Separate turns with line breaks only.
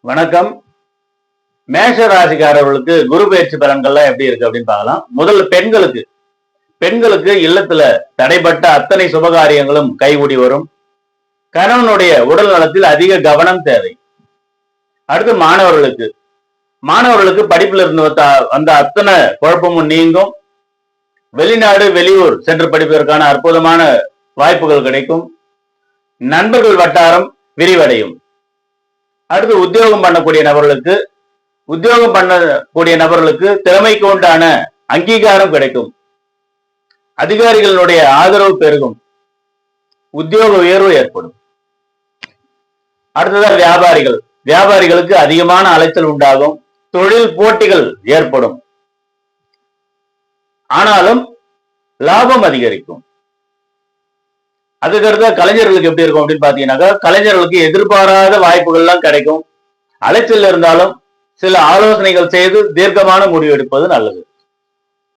வணக்கம். மேஷ ராசிக்காரர்களுக்கு குரு பயிற்சி பலன்கள்லாம் எப்படி இருக்கு அப்படின்னு பார்க்கலாம். முதல்ல பெண்களுக்கு இல்லத்துல தடைப்பட்ட அத்தனை சுபகாரியங்களும் கைகூடி வரும். கணவனுடைய உடல் நலத்தில் அதிக கவனம் தேவை. அடுத்து மாணவர்களுக்கு படிப்புல இருந்து வந்த அத்தனை குழப்பமும் நீங்கும். வெளிநாடு வெளியூர் சென்று படிப்பதற்கான அற்புதமான வாய்ப்புகள் கிடைக்கும். நண்பர்கள் வட்டாரம் விரிவடையும். அடுத்து உத்தியோகம் பண்ணக்கூடிய நபர்களுக்கு திறமைக்கு உண்டான அங்கீகாரம் கிடைக்கும். அதிகாரிகளுடைய ஆதரவு பெருகும். உத்தியோக உயர்வு ஏற்படும். அடுத்ததான் வியாபாரிகளுக்கு அதிகமான அலைச்சல் உண்டாகும். தொழில் போட்டிகள் ஏற்படும். ஆனாலும் லாபம் அதிகரிக்கும். அதுக்கடுத்த கலைஞர்களுக்கு எப்படி இருக்கும் அப்படின்னு பாத்தீங்கன்னாக்கா, கலைஞர்களுக்கு எதிர்பாராத வாய்ப்புகள் எல்லாம் கிடைக்கும். அலைச்சல் இருந்தாலும் சில ஆலோசனைகள் செய்து தீர்க்கமான முடிவு எடுப்பது நல்லது.